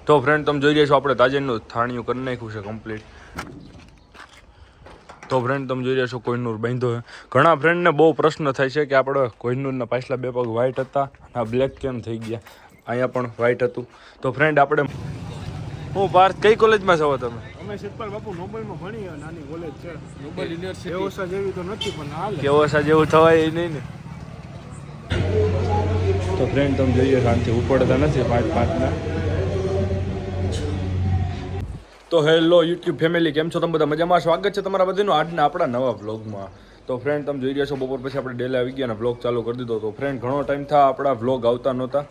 તો ફ્રેન્ડ તમે જોઈ રહ્યા છો આપણે તાજેરનું થાણિયું કરી નાખ્યું છે કમ્પ્લીટ. તો ફ્રેન્ડ તમે જોઈ રહ્યા છો કોહિનૂર બાંધ્યો છે. ઘણા ફ્રેન્ડને બહુ પ્રશ્ન થાય છે કે આપણે કોહિનૂરના પાછલા બે પગ વ્હાઇટ હતા આ બ્લેક કેમ થઈ ગયા. અહીંયા પણ વ્હાઇટ હતું. તો ફ્રેન્ડ આપણે હું પાર્થ કઈ કોલેજમાં છો તમે? અમે સિદ્ધપાલ બાપુ નોબલમાં ભણીએ, નાની કોલેજ છે નોબલ યુનિવર્સિટી. કેવોસા જેવી તો નથી પણ હાલે. કેવોસા જેવું થવાય એ નહીં ને. તો ફ્રેન્ડ તમે જોઈએ શાંતિ ઉપડતા નથી 5-5ના. તો હેલો યુટ્યુબ ફેમિલી, કેમ છો તમે બધા? મજામાં? સ્વાગત છે તમારા બધાનું આજના આપણા નવા વ્લોગમાં. તો ફ્રેન્ડ તમે જોઈ રહ્યા છો બપોર પછી આપણે ડેલી આવી ગયા અને વ્લોગ ચાલુ કરી દીધો. તો ફ્રેન્ડ ઘણો ટાઈમ થયા આપણા વ્લોગ આવતા નહોતા,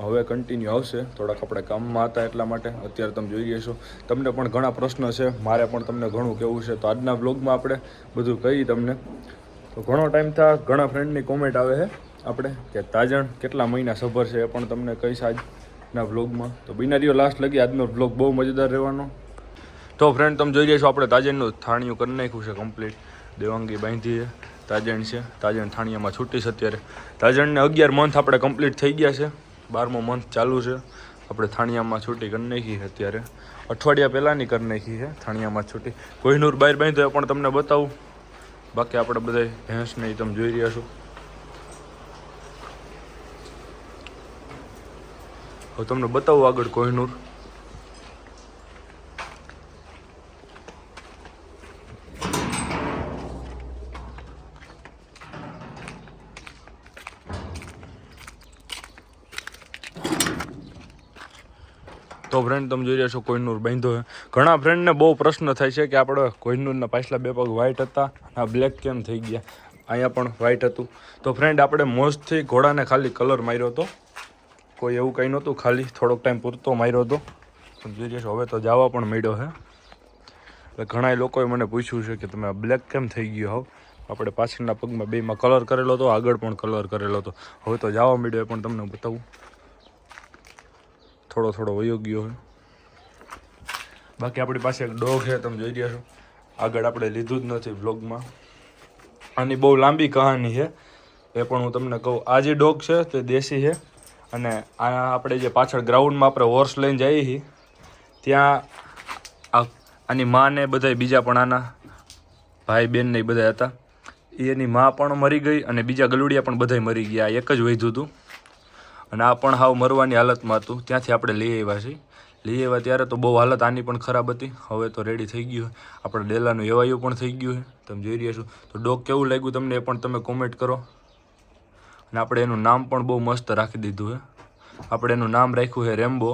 હવે કન્ટિન્યુ આવશે. થોડાક આપણે કામમાં હતા એટલા માટે. અત્યારે તમે જોઈ રહ્યા છો તમને પણ ઘણા પ્રશ્ન છે, મારે પણ તમને ઘણું કહેવું છે. તો આજના વ્લોગમાં આપણે બધું કહી તમને. તો ઘણો ટાઈમ થયા, ઘણા ફ્રેન્ડની કોમેન્ટ આવે છે આપણે કે તાજણ કેટલા મહિના સભર છે, એ પણ તમને કહીશ આજના વ્લોગમાં. તો બિનારીઓ લાસ્ટ લગી. આજનો વ્લોગ બહુ મજેદાર રહેવાનો. તો ફ્રેન્ડ તમે જોઈ રહ્યા છો આપણે તાજેરનું થાણિયું કરી નાખ્યું છે કમ્પ્લીટ. દેવાંગી બાંધી છે, તાજણ છે. તાજણ થાણિયામાં છૂટી છે અત્યારે. તાજણને 11 મંથ આપણે કમ્પ્લીટ થઈ ગયા છે, 12મો મંથ ચાલુ છે. આપણે થાણિયામાં છૂટી કરી નાખી છે અત્યારે, અઠવાડિયા પહેલાંની કરી નાખી છે થાણિયામાં છૂટી. કોહિનૂર બહાર બાંધ્યો પણ તમને બતાવું. બાકી આપણે બધા ભેંસ નહીં તમે જોઈ રહ્યા છો. હવે તમને બતાવું આગળ કોહિનૂર. તો ફ્રેન્ડ તમે જોઈ રહ્યા છો કોહિનૂર બાંધ્યો છે. ઘણા ફ્રેન્ડને બહુ પ્રશ્ન થાય છે કે આપણે કોહિનૂરના પાછલા બે પગ વ્હાઇટ હતા આ બ્લેક કેમ થઈ ગયા. અહીંયા પણ વ્હાઇટ હતું. તો ફ્રેન્ડ આપણે મોજથી ઘોડાને ખાલી કલર માર્યો હતો, કોઈ એવું કંઈ નહોતું, ખાલી થોડોક ટાઈમ પૂરતો માર્યો હતો. તમે જોઈ રહ્યા છો હવે તો જવા પણ મળ્યો છે. એટલે ઘણા લોકોએ મને પૂછ્યું છે કે તમે આ બ્લેક કેમ થઈ ગયો હોવ. આપણે પાછળના પગમાં બેમાં કલર કરેલો હતો, આગળ પણ કલર કરેલો હતો. હવે તો જવા મળ્યો એ પણ તમને બતાવું. થોડો થોડો વયો ગયો છે. બાકી આપણી પાસે એક ડોગ છે તમે જોઈ રહ્યા છો, આગળ આપણે લીધું જ નથી વ્લોગમાં. આની બહુ લાંબી કહાની છે, એ પણ હું તમને કહું. આ જે ડોગ છે તે દેશી છે, અને આ આપણે જે પાછળ ગ્રાઉન્ડમાં આપણે હોર્સ લઈને જઈએ છીએ ત્યાં આની મા ને બધા બીજા પણ આના ભાઈ બહેન ને બધા હતા. એની મા પણ મરી ગઈ અને બીજા ગલુડિયા પણ બધા મરી ગયા. એક જ વધ્યું હતું અને આ પણ હાવ મરવાની હાલતમાં હતું. ત્યાંથી આપણે લઈ આવ્યા છીએ. લઈ આવ્યા ત્યારે તો બહુ હાલત આની પણ ખરાબ હતી. હવે તો રેડી થઈ ગયું. આપણે ડેલાનું એવાયું પણ થઈ ગયું છે, તમે જોઈ રહ્યા છો. તો ડોગ કેવું લાગ્યું તમને એ પણ તમે કોમેન્ટ કરો. અને આપણે એનું નામ પણ બહુ મસ્ત રાખી દીધું છે. આપણે એનું નામ રાખ્યું છે રેમ્બો.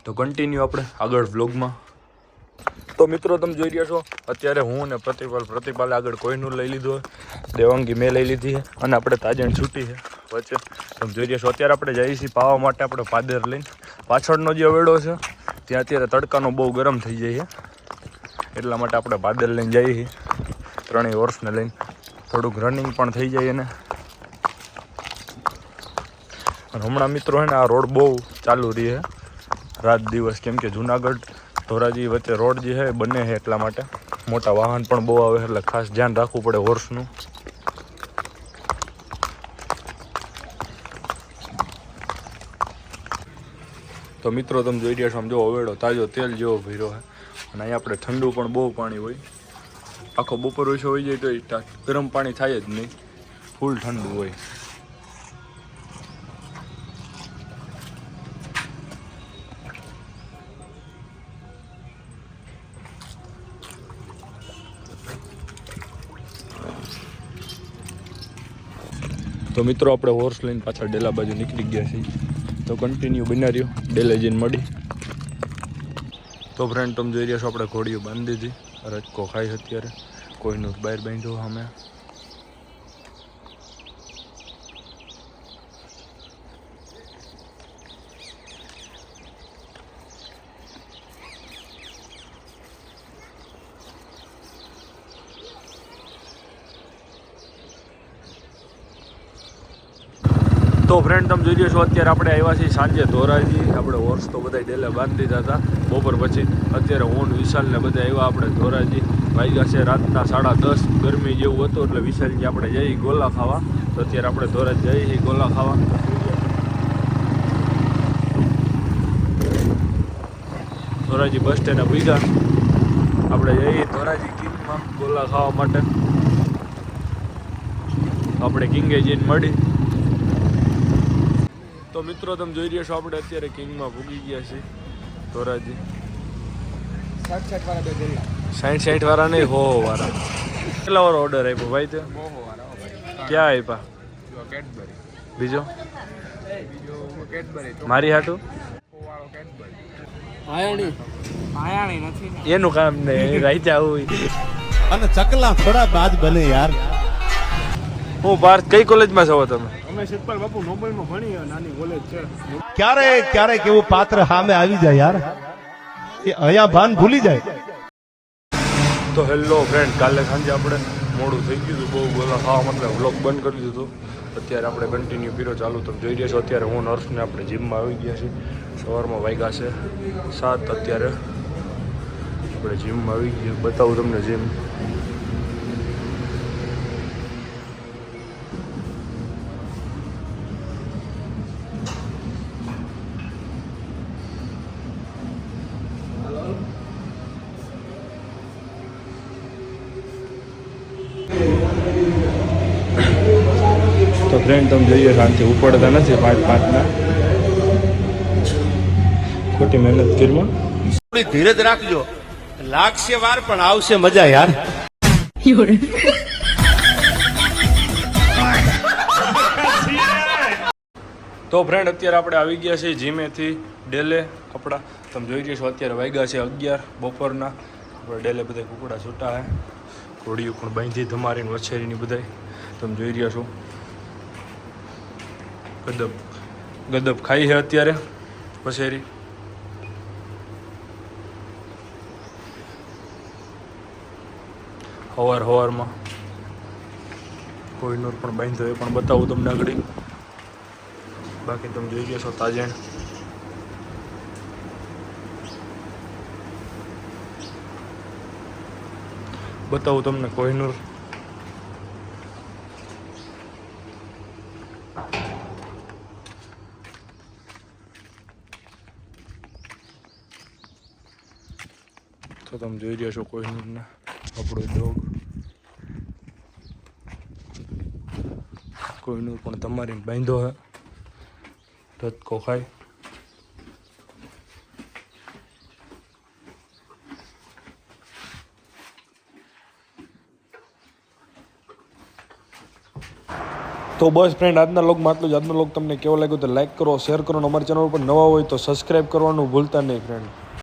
તો કન્ટિન્યુ આપણે આગળ વ્લોગમાં. તો મિત્રો તમે જોઈ રહ્યા છો અત્યારે હું અને પ્રતિપાલે આગળ કોહિનૂર લઈ લીધું છે, દેવાંગી મેં લઈ લીધી છે, અને આપણે તાજણ છૂટી છે વચ્ચે. તમે જોઈ રહ્યા છો અત્યારે આપણે જઈએ છીએ પાવા માટે. આપણે પાદર લઈને પાછળનો જે વેડો છે ત્યાં અત્યારે તડકાનો બહુ ગરમ થઈ જાય છે, એટલા માટે આપણે પાદર લઈને જઈએ છીએ. ત્રણેય હોર્સને લઈને થોડુંક રનિંગ પણ થઈ જાય. અને હમણાં મિત્રો છે ને આ રોડ બહુ ચાલુ રહી છે રાત દિવસ, કેમ કે જુનાગઢ ધોરાજી વચ્ચે રોડ જે છે બને છે, એટલા માટે મોટા વાહન પણ બહુ આવે, એટલે ખાસ ધ્યાન રાખવું પડે હોર્સનું. તો મિત્રો તમે જોઈ રહ્યા છો આમ જો અવેડો તાજો તેલ જેવો ભર્યો છે. અને અહીંયા આપણે ઠંડુ પણ બહુ પાણી હોય, આખો બપોર ઓછો હોઈ જાય તો ગરમ પાણી થાય જ નહીં, ફૂલ ઠંડુ હોય. તો મિત્રો આપણે હોર્સ લઈને પાછળ ડેલા બાજુ નીકળી ગયા છીએ. તો કન્ટિન્યુ બના રહ્યો, ડેલે જઈને મળી. તો ફ્રેન્ડ તમે જોઈ રહ્યા છો આપણે ઘોડીઓ બાંધી દીધી, રચકો ખાઈ અત્યારે. કોઈનું બહાર બાંધ્યો અમે. તો ફ્રેન્ડ તમે જોઈ રહ્યા છો અત્યારે આપણે આવ્યા છીએ સાંજે ધોરાજી. આપણે હોર્સ તો બધા ડેલે બાંધી દીધા હતા બપોર પછી. અત્યારે હું વિશાલ ને બધા આવ્યા આપણે ધોરાજી. વાગ્યા છે રાતના 10:30. ગરમી જેવું હતું એટલે વિશાલજી આપણે જઈએ ગોલા ખાવા. તો અત્યારે આપણે ધોરાજી જઈએ છીએ ગોલા ખાવા. ધોરાજી બસ સ્ટેન્ડ ભૂગ્યા. આપણે જઈએ ધોરાજી કિંગમાં ગોલા ખાવા માટે. આપણે કિંગે જઈને મળી. તો મિત્રો તમે જોઈ રહ્યા છો આપણે અત્યારે કિંગમાં ભૂગી ગયા છીએ ધોરાજી. 60 વાળા નહીં, હો વાળા. કેટલા વાળો ઓર્ડર આપ્યો ભાઈ તે? ક્યાં આપ્યા? બીજો મારી હાટું એનું કામ નહીં રાઈતે આવું. અને ચકલા થોડા બાજ બને યાર. હું પાર્થ કઈ કોલેજમાં છો તમે? અમે શિવપાલ બાપુ નોબેલમાં ભણીએ, નાની કોલેજ છે. ક્યારેક એવું પાત્ર સામે આવી જાય યાર, એ અહીંયા ભાન ભૂલી જાય. તો હેલો ફ્રેન્ડ, કાલે સાંજે આપણે મોડું થઈ ગયું હતું બહુ ગોલા ખાવા માટે વ્લોગ બંધ કરી દીધો. અત્યારે આપણે કન્ટિન્યુ પીરો ચાલુ તમે જોઈ રહ્યા છો. અત્યારે હું નર્સને આપણે જીમમાં આવી ગયા છીએ. સવારમાં વાગ્યા છે 7. અત્યારે આપણે જીમમાં આવી ગયા. બતાવું તમને જીમ. તો ફ્રેન્ડ તમે જોઈએ શાંતિ ઉપડતા નથી 5-5ના. ખોટી મહેનત કરીમાં. થોડી ધીરજ રાખજો, લાગશે વાર પણ આવશે મજા યાર. તો ફ્રેન્ડ અત્યારે આપણે આવી ગયા છીએ જીમેથી ડેલે કપડાં. તમે જોઈ રહ્યા છો અત્યારે વાગ્યા છે 11 બપોરના. આપણે ડેલે બધા કુકડા છૂટા હે, ઘોડીઓ પણ બાંધી ધમારીને વછેરીની બધા તમે જોઈ રહ્યા છો. ગદબ ખાઈ છે અત્યારે વછેરી. હવારમાં કોઈનોર પણ બાંધ્યો એ પણ બતાવું તમને આગળ. બાકી તમે જોઈ ગયા છો તાજણ. બતાવું તમને કોહિનૂર. તો તમે જોઈ રહ્યા છો કોહિનૂરને. આપણો ડોગ કોહિનૂર પણ તમારીને બાંધ્યો હે, રતકો ખાય. તો બસ ફ્રેન્ડ આજના લોગમાં આટલું જ. આજનો લોગ તમને કેવો લાગ્યો તો લાઈક કરો, શેર કરો, અને અમારી ચેનલ પર નવા હોય તો સબસ્ક્રાઈબ કરવાનું ભૂલતા નહીં ફ્રેન્ડ.